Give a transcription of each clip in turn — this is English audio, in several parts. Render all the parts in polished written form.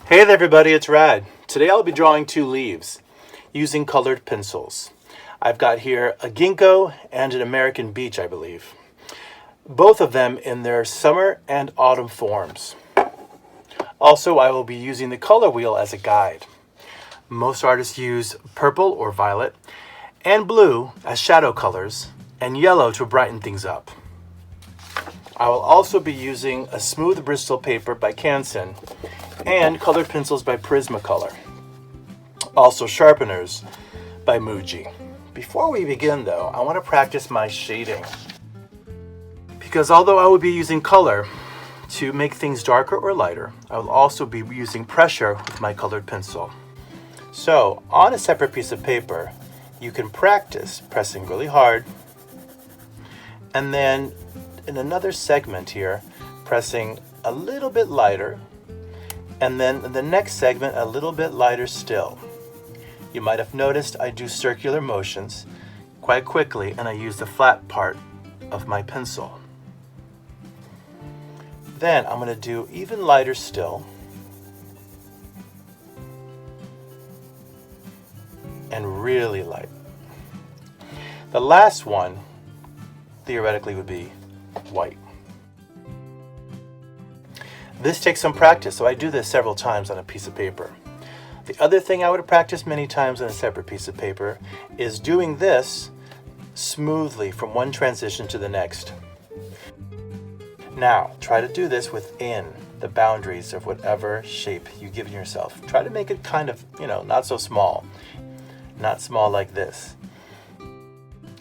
Hey there everybody, it's Rad. Today I'll be drawing two leaves using colored pencils. I've got here a Gingko and an American Beach, I believe. Both of them in their summer and autumn forms. Also, I will be using the color wheel as a guide. Most artists use purple or violet and blue as shadow colors and yellow to brighten things up. I will also be using a smooth Bristol paper by Canson and colored pencils by Prismacolor. Also sharpeners by Muji. Before we begin though, I want to practice my shading. Because although I will be using color to make things darker or lighter, I will also be using pressure with my colored pencil. So on a separate piece of paper, you can practice pressing really hard, and then in another segment here, pressing a little bit lighter, and then in the next segment a little bit lighter still. You might have noticed I do circular motions quite quickly, and I use the flat part of my pencil. Then I'm going to do even lighter still, and really light. The last one theoretically would be white. This takes some practice, so I do this several times on a piece of paper. The other thing I would practice many times on a separate piece of paper is doing this smoothly from one transition to the next. Now, try to do this within the boundaries of whatever shape you give yourself. Try to make it kind of, not so small. Not small like this.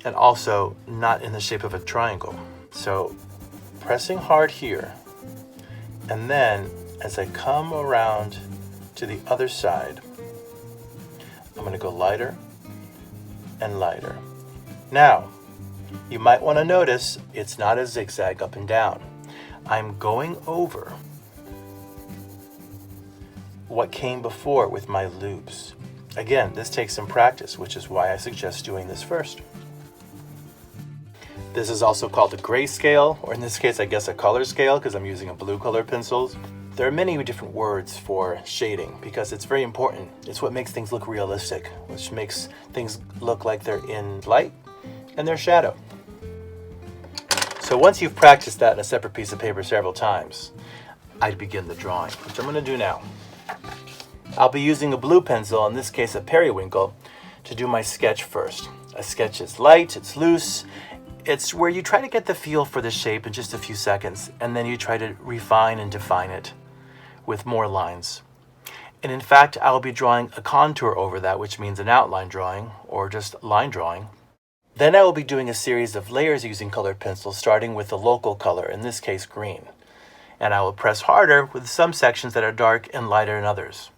And also not in the shape of a triangle. So, pressing hard here, and then as I come around to the other side, I'm going to go lighter and lighter. Now, you might want to notice it's not a zigzag up and down. I'm going over what came before with my loops. Again, this takes some practice, which is why I suggest doing this first. This is also called a gray scale, or in this case, I guess a color scale, because I'm using a blue colored pencils. There are many different words for shading because it's very important. It's what makes things look realistic, which makes things look like they're in light and they're shadow. So once you've practiced that in a separate piece of paper several times, I'd begin the drawing, which I'm going to do now. I'll be using a blue pencil, in this case a periwinkle, to do my sketch first. A sketch is light, it's loose. It's where you try to get the feel for the shape in just a few seconds, and then you try to refine and define it with more lines. And in fact, I'll be drawing a contour over that, which means an outline drawing or just line drawing. Then I will be doing a series of layers using colored pencils, starting with the local color, in this case green. And I will press harder with some sections that are dark and lighter than others.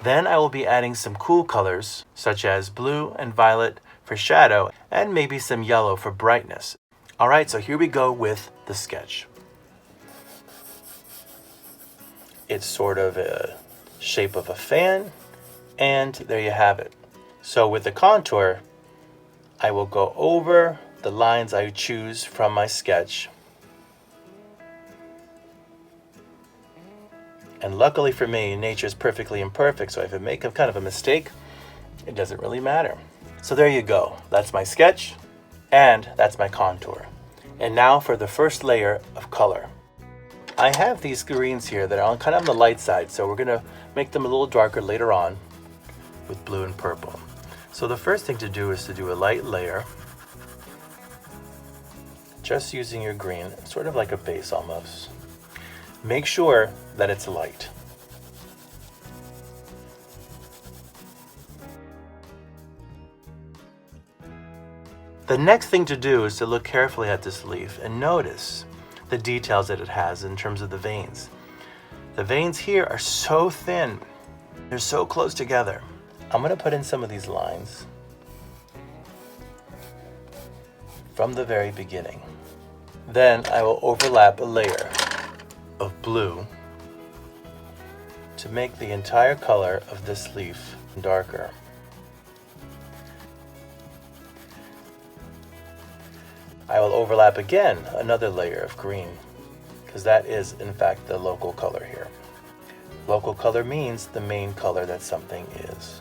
Then I will be adding some cool colors, such as blue and violet for shadow, and maybe some yellow for brightness. Alright, so here we go with the sketch. It's sort of a shape of a fan, and there you have it. So with the contour, I will go over the lines I choose from my sketch. And luckily for me, nature is perfectly imperfect, so if I make a kind of a mistake, it doesn't really matter. So there you go. That's my sketch, and that's my contour. And now for the first layer of color. I have these greens here that are kind of on the light side, so we're going to make them a little darker later on with blue and purple. So the first thing to do is to do a light layer, just using your green, sort of like a base almost. Make sure that it's light. The next thing to do is to look carefully at this leaf and notice the details that it has in terms of the veins. The veins here are so thin. They're so close together. I'm going to put in some of these lines from the very beginning. Then I will overlap a layer of blue to make the entire color of this leaf darker. I will overlap again another layer of green, because that is in fact the local color here. Local color means the main color that something is.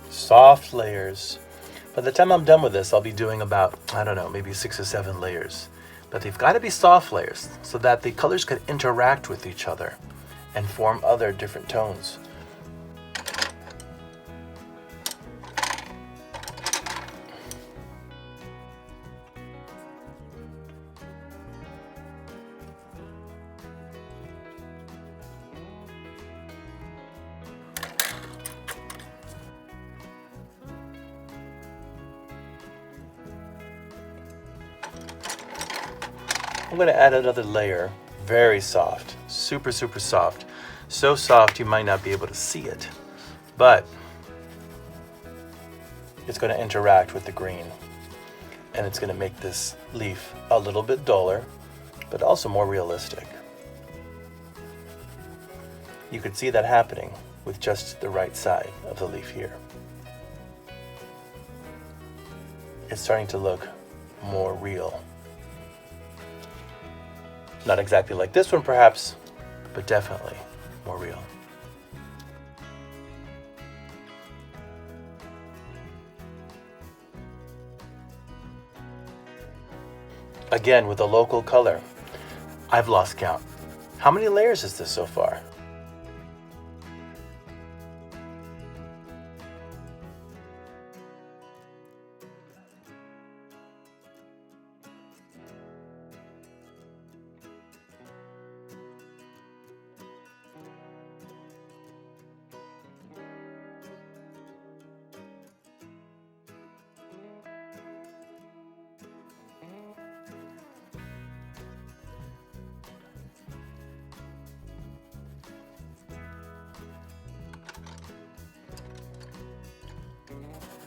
Soft layers. By the time I'm done with this, I'll be doing about, I don't know, maybe 6 or 7 layers. But they've got to be soft layers so that the colors could interact with each other and form other different tones. I'm going to add another layer, very soft, super soft. So soft you might not be able to see it, but it's going to interact with the green, and it's going to make this leaf a little bit duller, but also more realistic. You could see that happening with just the right side of the leaf here. It's starting to look more real. Not exactly like this one perhaps, but definitely more real. Again, with a local color, I've lost count. How many layers is this so far?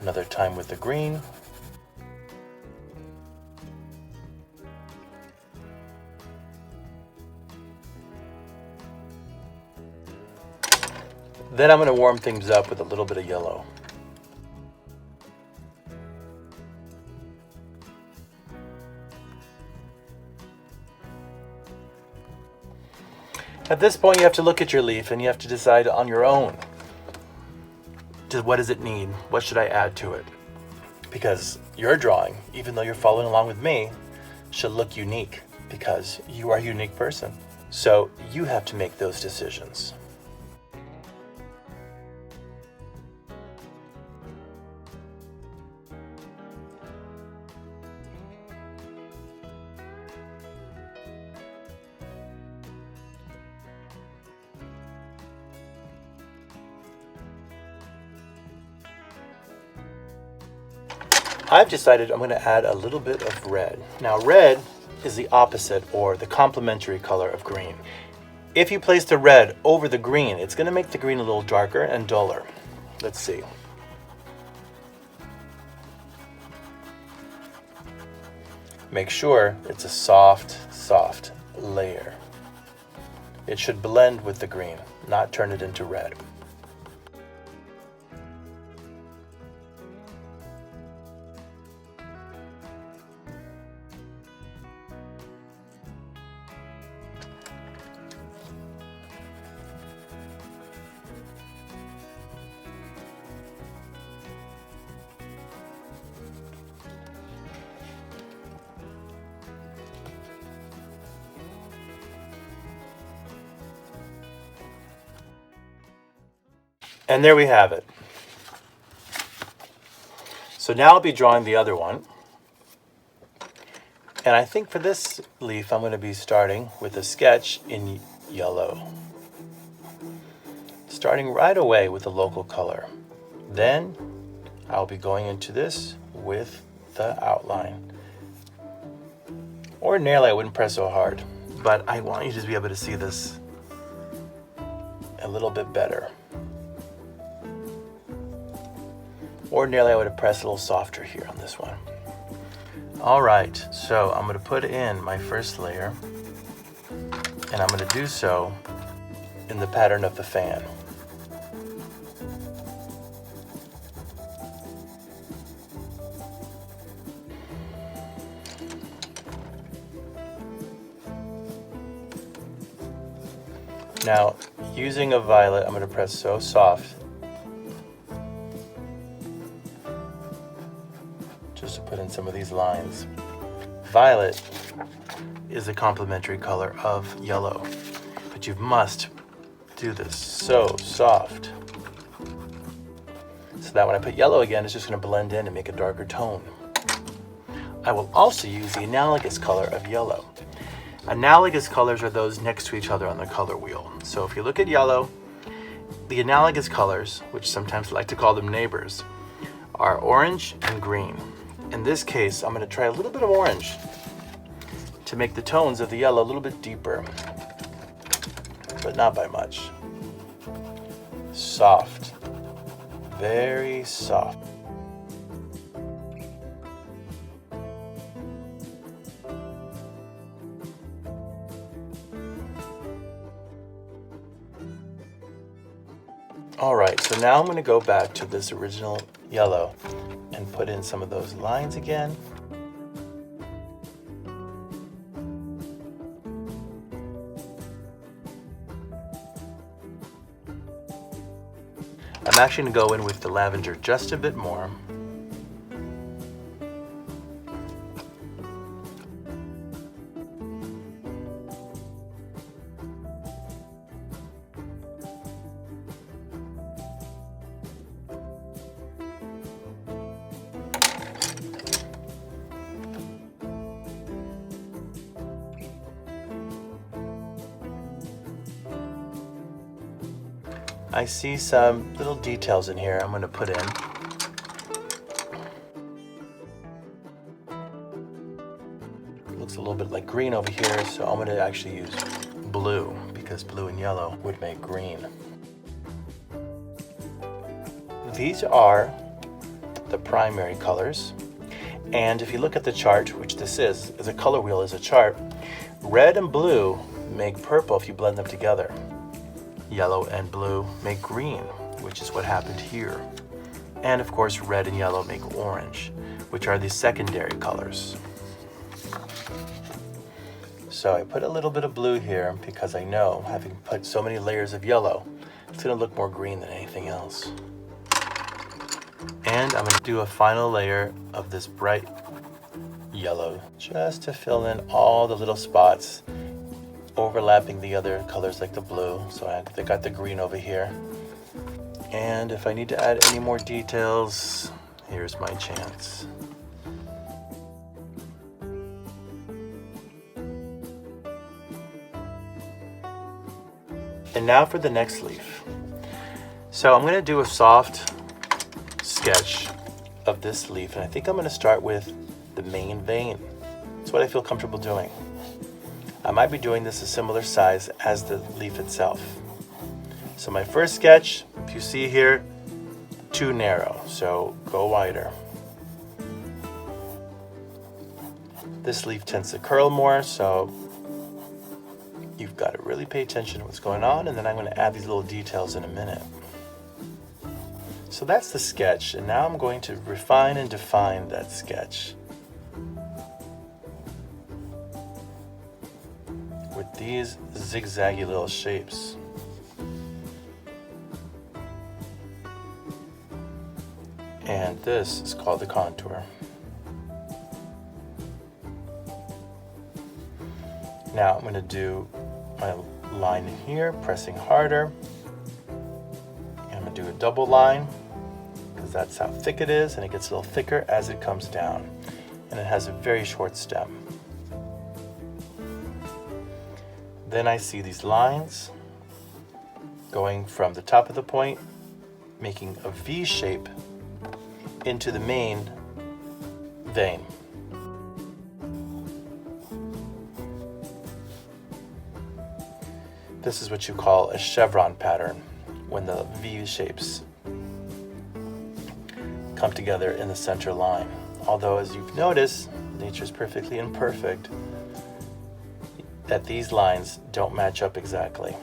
Another time with the green. Then I'm going to warm things up with a little bit of yellow. At this point, you have to look at your leaf and you have to decide on your own. What does it need? What should I add to it? Because your drawing, even though you're following along with me, should look unique because you are a unique person. So you have to make those decisions. I've decided I'm going to add a little bit of red. Now red is the opposite or the complementary color of green. If you place the red over the green, it's going to make the green a little darker and duller. Let's see. Make sure it's a soft layer. It should blend with the green, not turn it into red. And there we have it. So now I'll be drawing the other one. And I think for this leaf, I'm going to be starting with a sketch in yellow. Starting right away with a local color. Then I'll be going into this with the outline. Ordinarily, I wouldn't press so hard, but I want you to be able to see this a little bit better. Ordinarily, I would have pressed a little softer here on this one. All right, so I'm going to put in my first layer, And I'm going to do so in the pattern of the fan. Now, using a violet, I'm going to press so soft just to put in some of these lines. Violet is a complementary color of yellow, but you must do this so soft so that when I put yellow again, it's just going to blend in and make a darker tone. I will also use the analogous color of yellow. Analogous colors are those next to each other on the color wheel. So if you look at yellow, the analogous colors, which sometimes I like to call them neighbors, are orange and green. In this case, I'm going to try a little bit of orange to make the tones of the yellow a little bit deeper, but not by much. Soft, very soft. All right, so now I'm going to go back to this original yellow and put in some of those lines again. I'm actually going to go in with the lavender just a bit more. I see some little details in here I'm going to put in. Looks a little bit like green over here, so I'm going to actually use blue because blue and yellow would make green. These are the primary colors, and if you look at the chart, which this is a color wheel, is a chart, red and blue make purple if you blend them together. Yellow and blue make green, which is what happened here. And of course, red and yellow make orange, which are the secondary colors. So I put a little bit of blue here because I know, having put so many layers of yellow, it's going to look more green than anything else. And I'm going to do a final layer of this bright yellow just to fill in all the little spots overlapping the other colors like the blue. So I got the green over here. And if I need to add any more details, here's my chance. And now for the next leaf. So I'm going to do a soft sketch of this leaf, and I think I'm going to start with the main vein. That's what I feel comfortable doing. I might be doing this a similar size as the leaf itself. So my first sketch, if you see here, too narrow, so go wider. This leaf tends to curl more, so you've got to really pay attention to what's going on, and then I'm going to add these little details in a minute. So that's the sketch, and now I'm going to refine and define that sketch with these zigzaggy little shapes. And this is called the contour. Now I'm going to do my line in here, pressing harder. And I'm going to do a double line because that's how thick it is, and it gets a little thicker as it comes down. And it has a very short stem. Then I see these lines going from the top of the point, making a V shape into the main vein. This is what you call a chevron pattern, when the V shapes come together in the center line. Although, as you've noticed, nature is perfectly imperfect. that these lines don't match up exactly.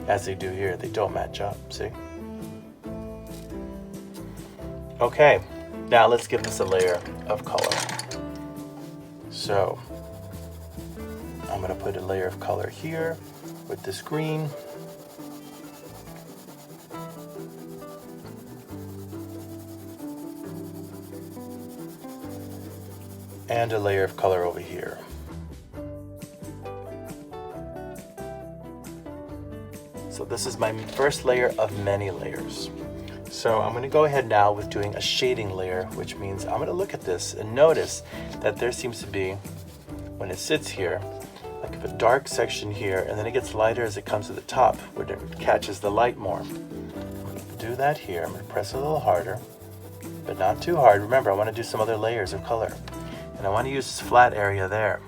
As they do here, they don't match up, see? Okay, now let's give this a layer of color. So, I'm gonna put a layer of color here with this green. And a layer of color over here. So this is my first layer of many layers. So I'm going to go ahead now with doing a shading layer, which means I'm going to look at this and notice that there seems to be, when it sits here, like a dark section here, and then it gets lighter as it comes to the top, where it catches the light more. I'm going to do that here. I'm going to press a little harder, but not too hard. Remember, I want to do some other layers of color. And I want to use this flat area there.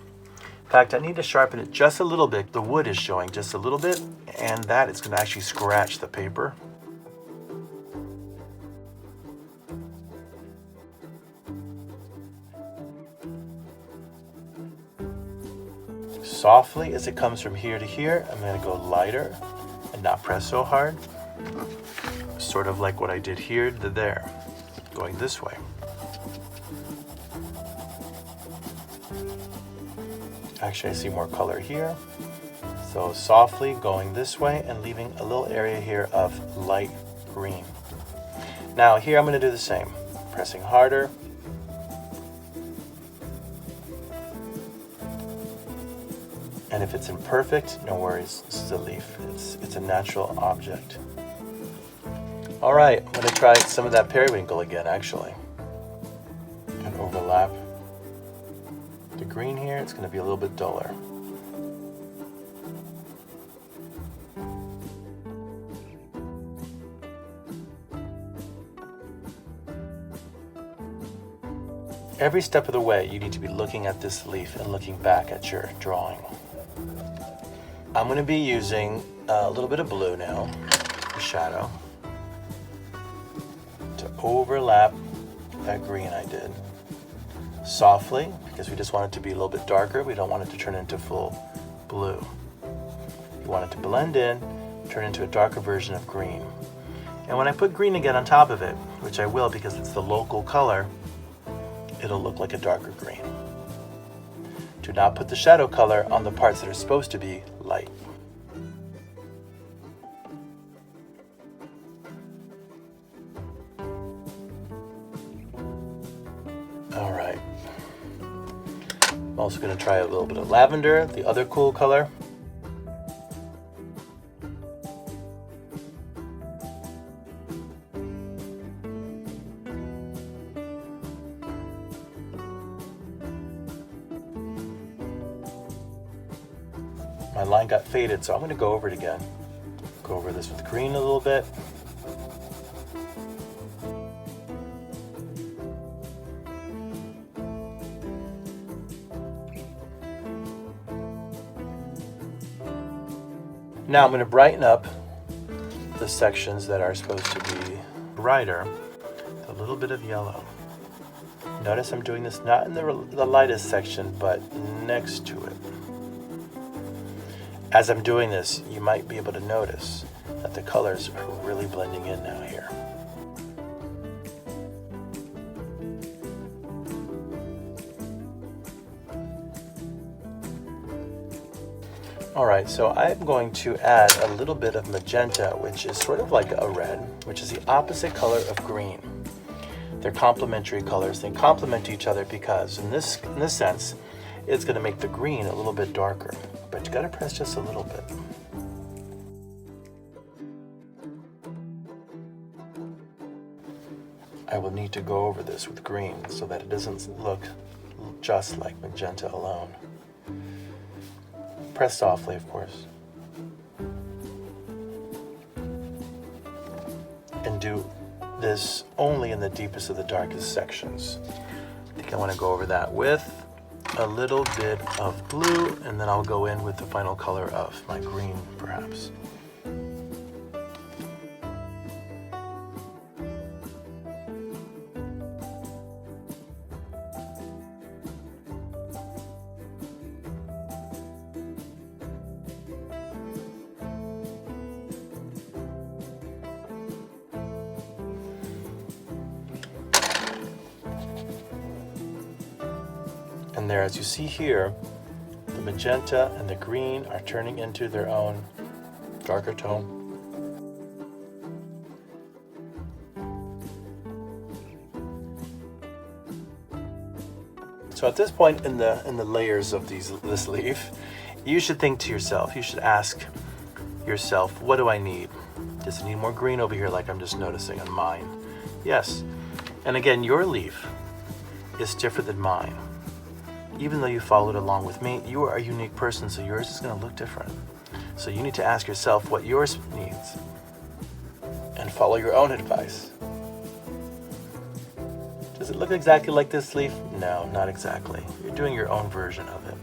In fact, I need to sharpen it just a little bit. The wood is showing just a little bit, and that is going to actually scratch the paper. Softly as it comes from here to here, I'm going to go lighter and not press so hard. Sort of like what I did here to there, going this way. Actually, I see more color here. So softly going this way and leaving a little area here of light green. Now here I'm going to do the same, pressing harder. And if it's imperfect, no worries, it's a leaf. It's a natural object. All right, I'm going to try some of that periwinkle again, actually. And overlap the green here. It's going to be a little bit duller. Every step of the way, you need to be looking at this leaf and looking back at your drawing. I'm going to be using a little bit of blue now, the shadow, to overlap that green I did. Softly, because we just want it to be a little bit darker. We don't want it to turn into full blue. You want it to blend in, turn into a darker version of green. And when I put green again on top of it, which I will because it's the local color, it'll look like a darker green. Do not put the shadow color on the parts that are supposed to be light. All right. I'm also going to try a little bit of lavender, the other cool color. My line got faded, so I'm going to go over it again. Go over this with green a little bit. Now I'm going to brighten up the sections that are supposed to be brighter with a little bit of yellow. Notice I'm doing this not in the lightest section, but next to it. As I'm doing this, you might be able to notice that the colors are really blending in now here. All right, so I'm going to add a little bit of magenta, which is sort of like a red, which is the opposite color of green. They're complementary colors. They complement each other because in this sense, it's going to make the green a little bit darker. But you got to press just a little bit. I will need to go over this with green so that it doesn't look just like magenta alone. Press softly, of course. And do this only in the deepest of the darkest sections. I think I want to go over that with a little bit of blue, and then I'll go in with the final color of my green, perhaps. And there, as you see here, the magenta and the green are turning into their own darker tone. So at this point in the layers of this leaf, you should think to yourself, you should ask yourself, what do I need? Does it need more green over here like I'm just noticing on mine? Yes. And again, your leaf is different than mine. Even though you followed along with me, you are a unique person, so yours is going to look different. So you need to ask yourself what yours needs and follow your own advice. Does it look exactly like this leaf? No, not exactly. You're doing your own version of it.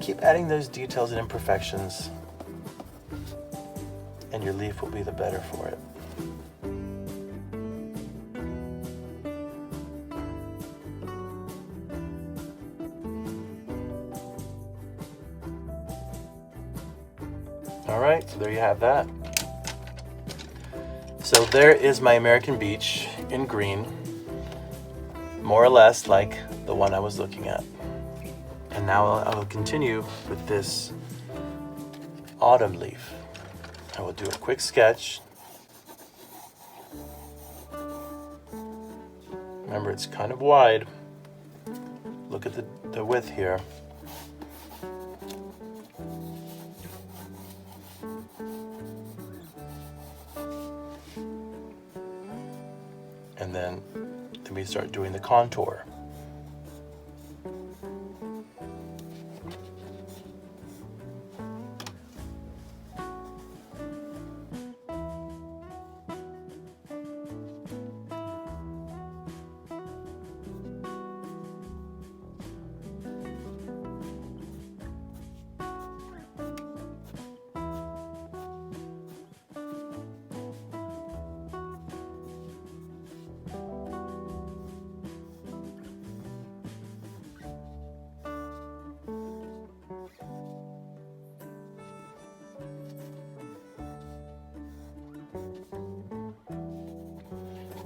Keep adding those details and imperfections, and your leaf will be the better for it. All right, so there you have that. So there is my American beach in green, more or less like the one I was looking at. And now I will continue with this autumn leaf. I will do a quick sketch. Remember, it's kind of wide. Look at the width here. And then we start doing the contour.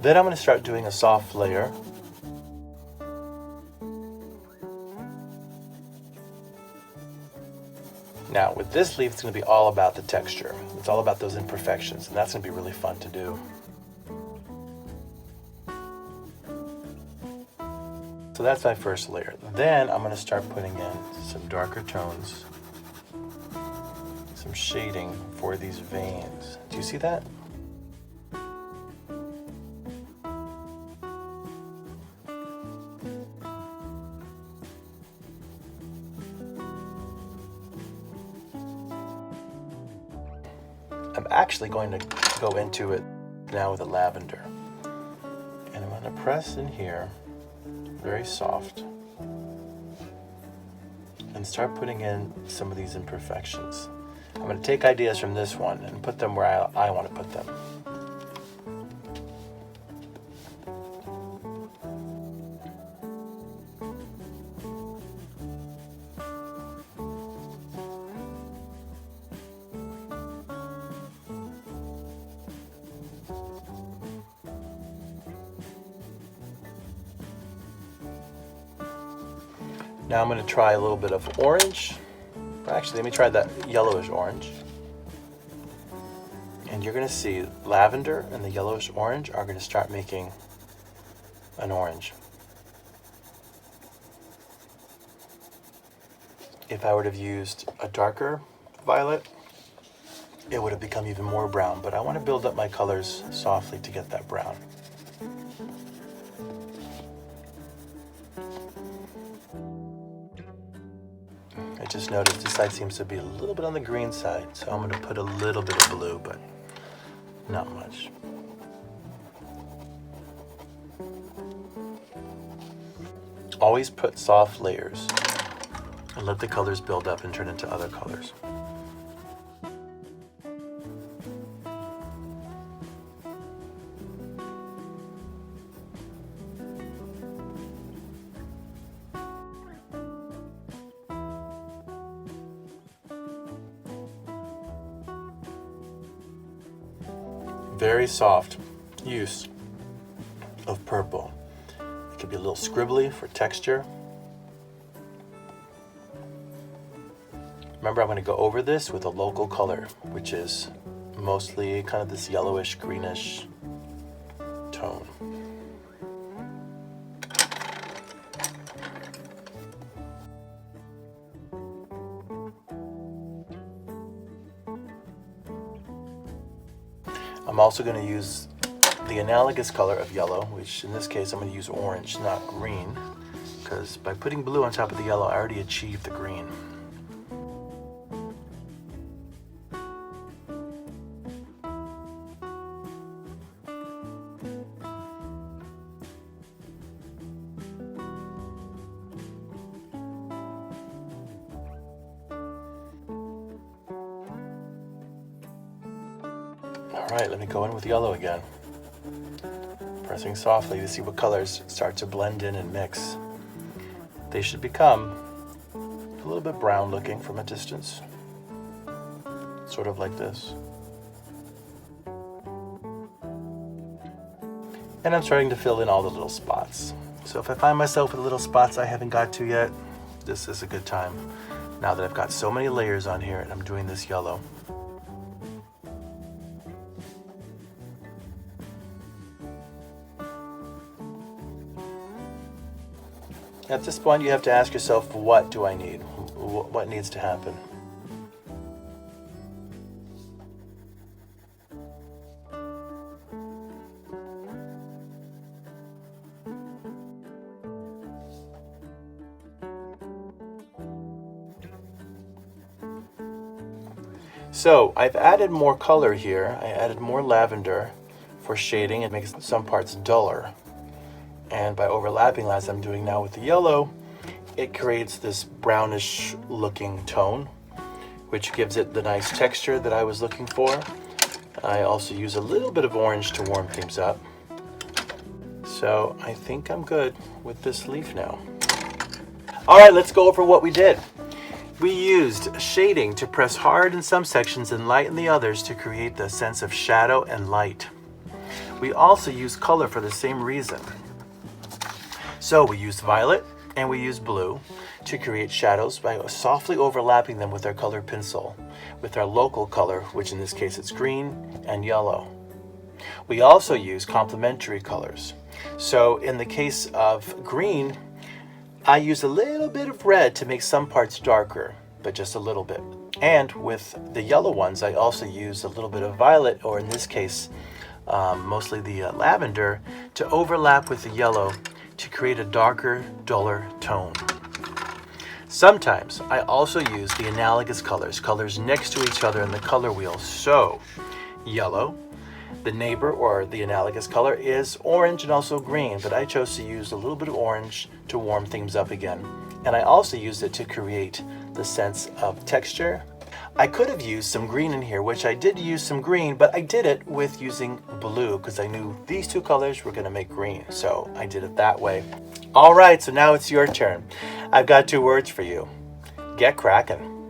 Then I'm going to start doing a soft layer. Now with this leaf, it's going to be all about the texture. It's all about those imperfections, and that's going to be really fun to do. So that's my first layer. Then I'm going to start putting in some darker tones, some shading for these veins. Do you see that? I'm actually going to go into it now with a lavender. And I'm going to press in here, very soft, and start putting in some of these imperfections. I'm going to take ideas from this one and put them where I want to put them. Now I'm going to try a little bit of orange. Actually, let me try that yellowish orange. And you're going to see lavender and the yellowish orange are going to start making an orange. If I would have used a darker violet, it would have become even more brown, but I want to build up my colors softly to get that brown. I just noticed this side seems to be a little bit on the green side, so I'm going to put a little bit of blue, but not much. Always put soft layers and let the colors build up and turn into other colors. very soft use of purple. It could be a little scribbly for texture. Remember, I'm going to go over this with a local color, which is mostly kind of this yellowish, greenish tone. I'm also going to use the analogous color of yellow, which in this case I'm going to use orange, not green, because by putting blue on top of the yellow, I already achieved the green. All right, let me go in with yellow again. Pressing softly to see what colors start to blend in and mix. They should become a little bit brown looking from a distance. Sort of like this. And I'm starting to fill in all the little spots. So if I find myself with little spots I haven't got to yet, this is a good time. Now that I've got so many layers on here and I'm doing this yellow. At this point, you have to ask yourself, what do I need? What needs to happen? So I've added more color here. I added more lavender for shading. It makes some parts duller. And by overlapping, as I'm doing now with the yellow, it creates this brownish looking tone, which gives it the nice texture that I was looking for. I also use a little bit of orange to warm things up. So I think I'm good with this leaf now. All right, let's go over what we did. We used shading to press hard in some sections and light in the others to create the sense of shadow and light. We also used color for the same reason. So we used violet and we used blue to create shadows by softly overlapping them with our colored pencil, with our local color, which in this case it's green and yellow. We also use complementary colors. So in the case of green, I use a little bit of red to make some parts darker, but just a little bit. And with the yellow ones, I also use a little bit of violet, or in this case, mostly the lavender, to overlap with the yellow to create a darker, duller tone. Sometimes I also use the analogous colors next to each other in the color wheel. So yellow, the neighbor or the analogous color is orange and also green, but I chose to use a little bit of orange to warm things up again. And I also used it to create the sense of texture. I could have used some green in here, which I did use some green, but I did it with using blue because I knew these two colors were going to make green. So I did it that way. All right, so now it's your turn. I've got 2 words for you. Get crackin'.